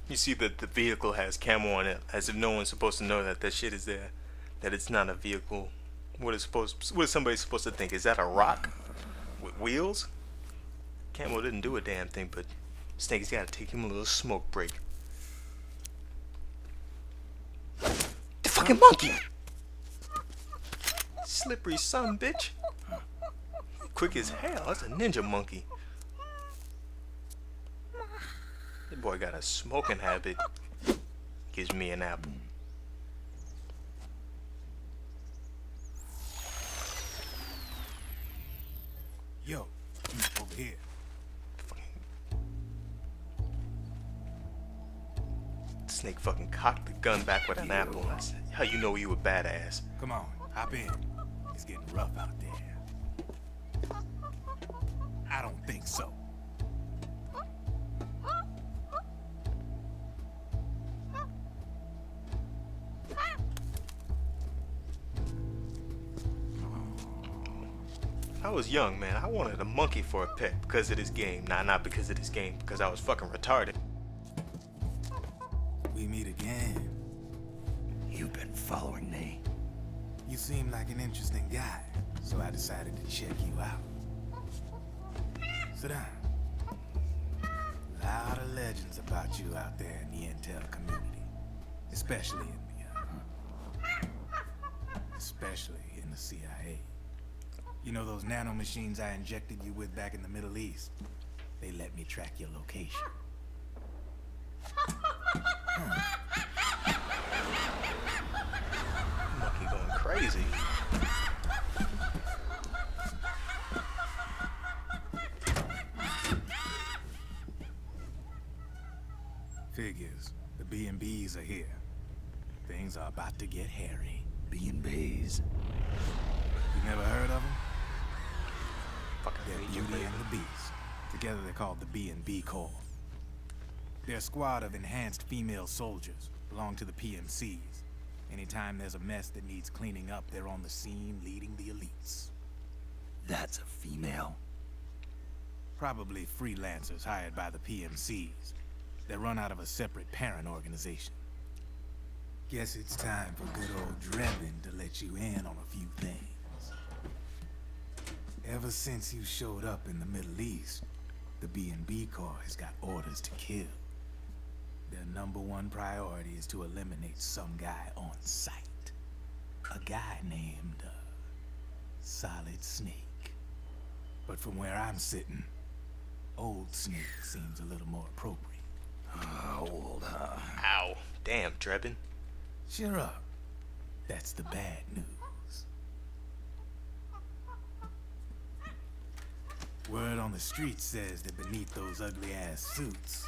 You see that the vehicle has camo on it, as if no one's supposed to know that that shit is there. That it's not a vehicle. What is somebody supposed to think? Is that a rock with wheels? Camo didn't do a damn thing, but Snake's gotta take him a little smoke break. The fucking monkey! Slippery son, bitch. Quick as hell. That's a ninja monkey. That boy got a smoking habit. Gives me an apple. Yo, over here. Snake fucking cocked the gun back with an apple. That's how you know you a badass. Come on, hop in. It's getting rough out there. I don't think so. I was young, man. I wanted a monkey for a pet because of this game. Nah, not because of this game, because I was fucking retarded. We meet again. You've been following me. You seem like an interesting guy, so I decided to check you out. Sit down. A lot of legends about you out there in the intel community, especially in the CIA. You know those nanomachines I injected you with back in the Middle East? They let me track your location. Monkey going crazy. Figures. The BNBs are here. Things are about to get hairy. BNBs. You never heard of them? Fucking They're Legion, Beauty baby. and the Beast. Together they're called the BNB Corp. They're a squad of enhanced female soldiers, belong to the PMCs. Anytime there's a mess that needs cleaning up, they're on the scene leading the elites. That's a female. Probably freelancers hired by the PMCs. They run out of a separate parent organization. Guess it's time for good old Drebin to let you in on a few things. Ever since you showed up in the Middle East, the BNB Corp has got orders to kill. Their #1 priority is to eliminate some guy on sight. A guy named, Solid Snake. But from where I'm sitting, Old Snake seems a little more appropriate. Old, Ow. Damn, Drebin. Cheer up. That's the bad news. Word on the street says that beneath those ugly-ass suits,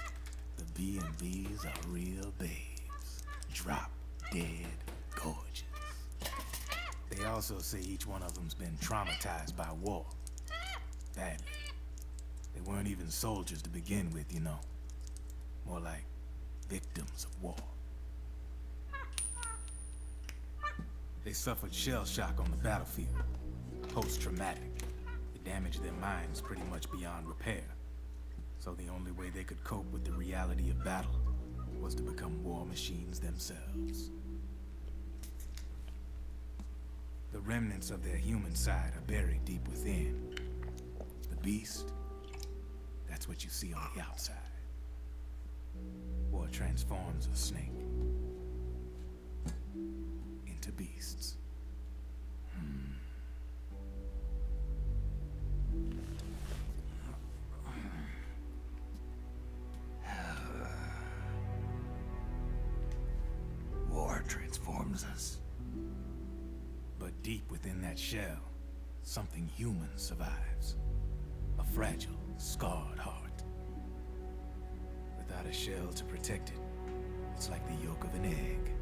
the BNBs are real babes. Drop dead gorgeous. They also say each one of them's been traumatized by war. Badly. They weren't even soldiers to begin with, you know. More like victims of war. They suffered shell shock on the battlefield. Post-traumatic. It damaged their minds pretty much beyond repair. So the only way they could cope with the reality of battle was to become war machines themselves. The remnants of their human side are buried deep within. The beast, that's what you see on the outside. War transforms a snake into beasts. War transforms us. But deep within that shell, something human survives. A fragile, scarred heart. Without a shell to protect it, it's like the yolk of an egg.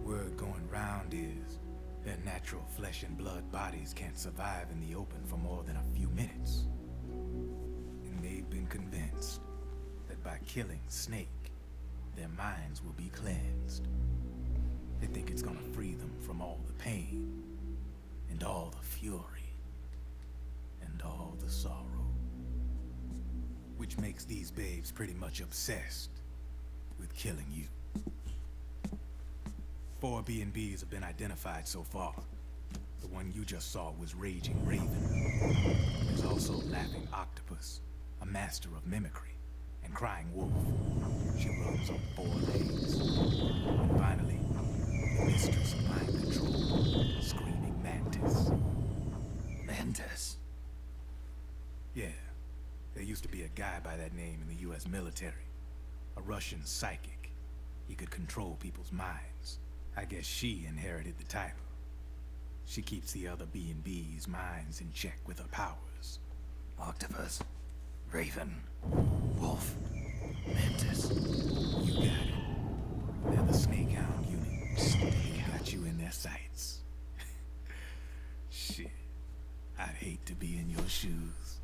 Word going round is their natural flesh and blood bodies can't survive in the open for more than a few minutes. And they've been convinced that by killing Snake, their minds will be cleansed. They think it's gonna free them from all the pain, and all the fury, and all the sorrow. which makes these babes pretty much obsessed with killing you. 4 BNBs have been identified so far. The one you just saw was Raging Raven. There's also Laughing Octopus, a master of mimicry, and Crying Wolf. She runs on 4 legs. And finally, the mistress of mind control, Screaming Mantis. Mantis? Yeah, there used to be a guy by that name in the US military. A Russian psychic. He could control people's minds. I guess she inherited the title. She keeps the other B&B's minds in check with her powers. Octopus? Raven? Wolf? Mantis? You got it. They're the Snakehound unit. They got you in their sights. Shit. I'd hate to be in your shoes.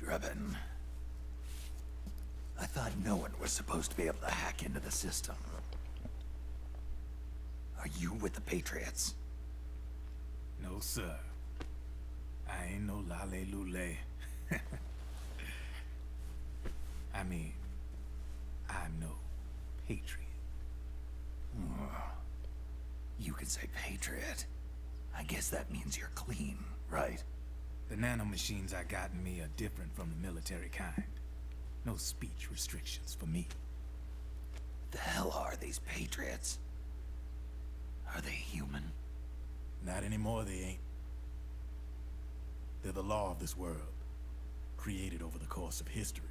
Drebin. I thought no one was supposed to be able to hack into the system. Are you with the Patriots? No, sir. I ain't no lale-lule. I mean, I'm no patriot. You can say Patriot. I guess that means you're clean, right? The nanomachines I got in me are different from the military kind. No speech restrictions for me. The hell are these Patriots? Are they human? Not anymore, they ain't. They're the law of this world, created over the course of history.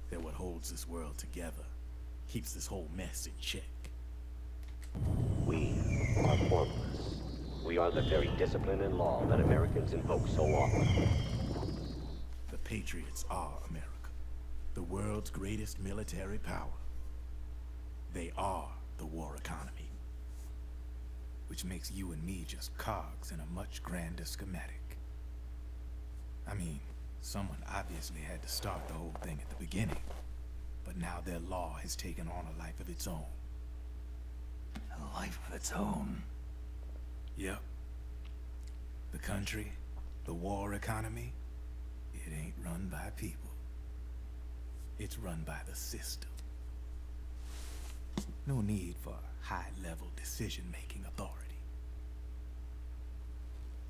They're what holds this world together, keeps this whole mess in check. We are formless. We are the very discipline and law that Americans invoke so often. The Patriots are America, the world's greatest military power. They are the war economy, which makes you and me just cogs in a much grander schematic. I mean, someone obviously had to start the whole thing at the beginning, but now their law has taken on a life of its own. A life of its own. Yep. The country, the war economy, it ain't run by people. It's run by the system. No need for high-level decision-making authority.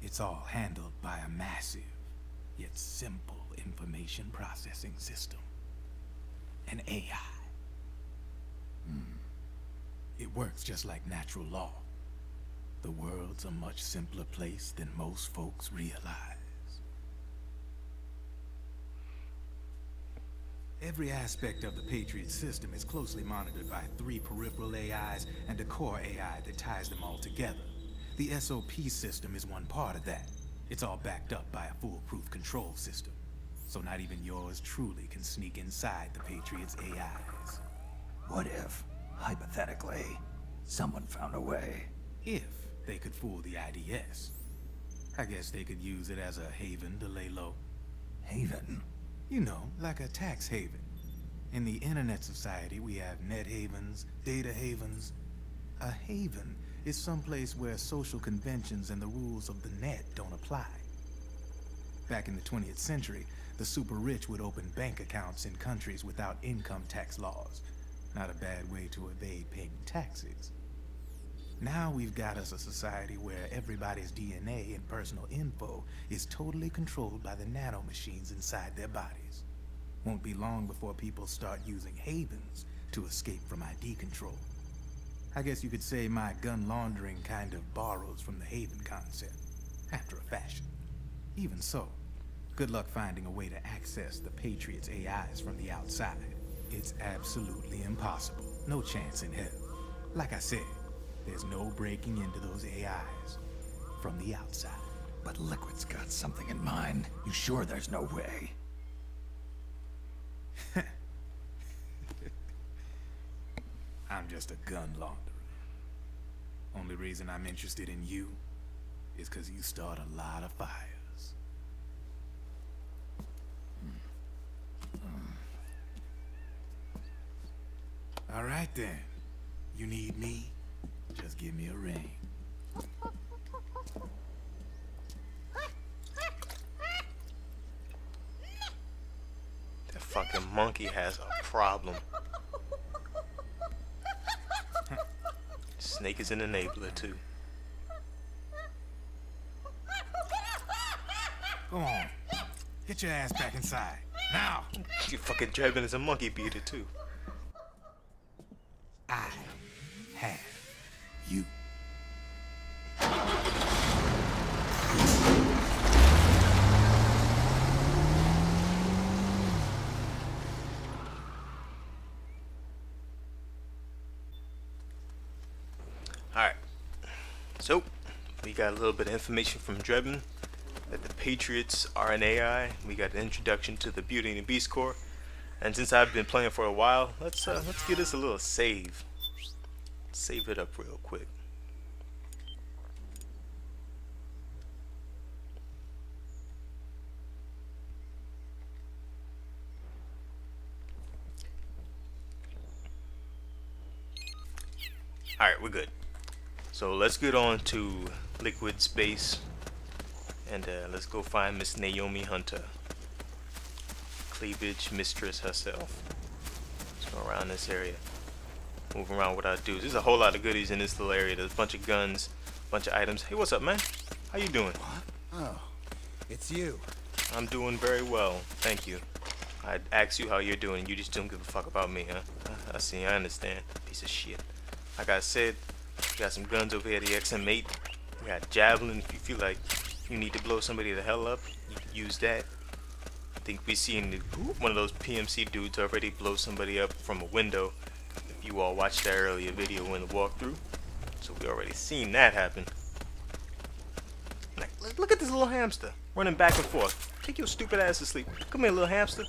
It's all handled by a massive, yet simple information processing system. An AI. It works just like natural law. The world's a much simpler place than most folks realize. Every aspect of the Patriot system is closely monitored by 3 peripheral AIs and a core AI that ties them all together. The SOP system is one part of that. It's all backed up by a foolproof control system. So not even yours truly can sneak inside the Patriots' AIs. What if, hypothetically, someone found a way? If they could fool the IDS. I guess they could use it as a haven to lay low. Haven? You know, like a tax haven. In the internet society, we have net havens, data havens. A haven is someplace where social conventions and the rules of the net don't apply. Back in the 20th century, the super rich would open bank accounts in countries without income tax laws. Not a bad way to evade paying taxes. Now we've got us a society where everybody's DNA and personal info is totally controlled by the nanomachines inside their bodies. Won't be long before people start using havens to escape from ID control. I guess you could say my gun laundering kind of borrows from the haven concept, after a fashion. Even so, good luck finding a way to access the Patriots' AIs from the outside. It's absolutely impossible. No chance in hell. Like I said, there's no breaking into those AIs from the outside. But Liquid's got something in mind. You sure there's no way? I'm just a gun launderer. Only reason I'm interested in you is because you start a lot of fires. All right then. You need me? Just give me a ring. That monkey has a problem. Snake is an enabler too. Go on. Get your ass back inside. Now! You fucking Drebin is a monkey beater too. I have you. Alright. So, we got a little bit of information from Drebin that the Patriots are an AI. We got an introduction to the BNB Corp. And since I've been playing for a while, let's give this a little save. Save it up real quick. Alright, we're good. So let's get on to Liquid Space and let's go find Miss Naomi Hunter, Cleavage Mistress herself. Let's go around this area, move around with our dudes. There's a whole lot of goodies in this little area. There's a bunch of guns, a bunch of items. Hey, what's up, man? How you doing? What? Oh, it's you. I'm doing very well, thank you. I asked you how you're doing. You just don't give a fuck about me, huh? I see. I understand. Piece of shit. Like I said, we got some guns over here, the XM8. We got Javelin. If you feel like you need to blow somebody the hell up, you can use that. I think we seen one of those PMC dudes already blow somebody up from a window. If you all watched that earlier video in the walkthrough. So we already seen that happen. Like, look at this little hamster running back and forth. Take your stupid ass to sleep. Come here, little hamster.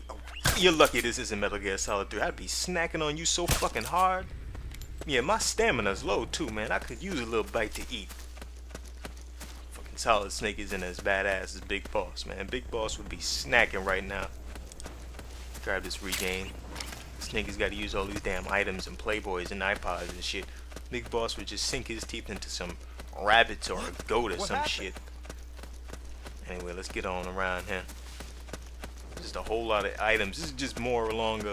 Oh, you're lucky this isn't Metal Gear Solid 3. I'd be snacking on you so fucking hard. Yeah, my stamina's low too, man. I could use a little bite to eat. Fucking Solid Snake isn't as badass as Big Boss, man. Big Boss would be snacking right now. Grab this regain. Snake has got to use all these damn items and Playboys and iPods and shit. Big Boss would just sink his teeth into some rabbits or a goat or some shit. Anyway, let's get on around here. Just a whole lot of items. This is just more along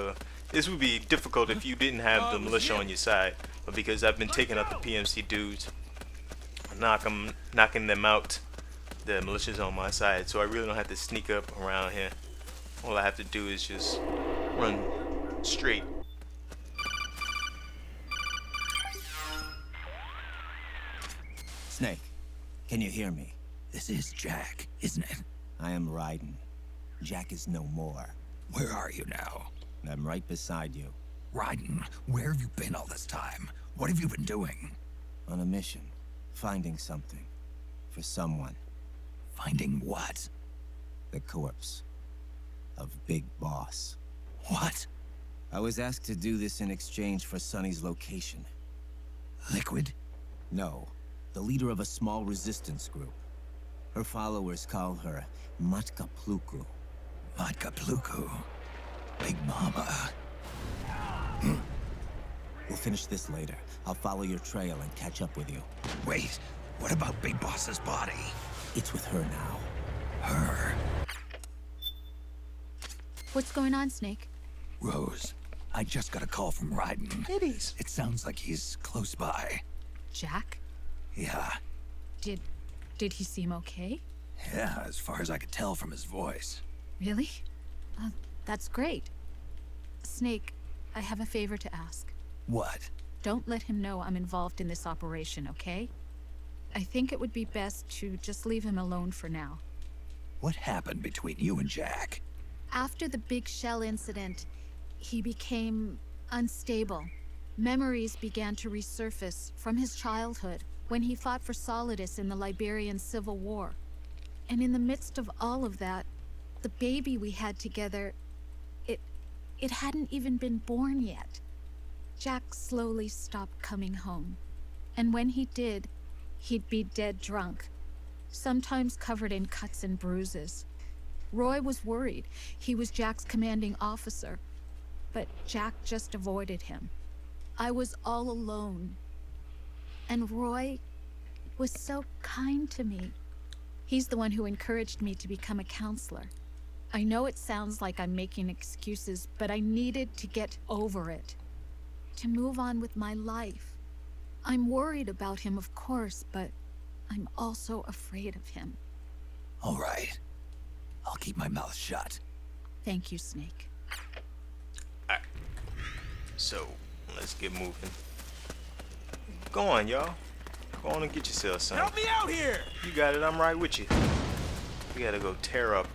this would be difficult if you didn't have the militia on your side, but because I've been taking out the PMC dudes, knocking them out, the militia's on my side, so I really don't have to sneak up around here. All I have to do is just run straight. Snake, can you hear me? This is Jack, isn't it? I am Raiden. Jack is no more. Where are you now? I'm right beside you. Raiden, where have you been all this time? What have you been doing? On a mission. Finding something. For someone. Finding what? The corpse. Of Big Boss. What? I was asked to do this in exchange for Sonny's location. Liquid? No. The leader of a small resistance group. Her followers call her Matka Pluku. Matka Pluku? Big Mama. We'll finish this later. I'll follow your trail and catch up with you. Wait, what about Big Boss's body? It's with her now. Her? What's going on, Snake? Rose, I just got a call from Raiden. Ladies. It sounds like he's close by. Jack? Yeah. Did he seem okay? Yeah, as far as I could tell from his voice. Really? That's great. Snake, I have a favor to ask. What? Don't let him know I'm involved in this operation, okay? I think it would be best to just leave him alone for now. What happened between you and Jack? After the big shell incident, he became unstable. Memories began to resurface from his childhood when he fought for Solidus in the Liberian Civil War. And in the midst of all of that, the baby we had together, it hadn't even been born yet. Jack slowly stopped coming home. And when he did, he'd be dead drunk, sometimes covered in cuts and bruises. Roy was worried. He was Jack's commanding officer, but Jack just avoided him. I was all alone. And Roy was so kind to me. He's the one who encouraged me to become a counselor. I know it sounds like I'm making excuses, but I needed to get over it. To move on with my life. I'm worried about him, of course, but I'm also afraid of him. All right. I'll keep my mouth shut. Thank you, Snake. Alright. So, let's get moving. Go on, y'all. Go on and get yourself some. Help me out here! You got it, I'm right with you. We gotta go tear up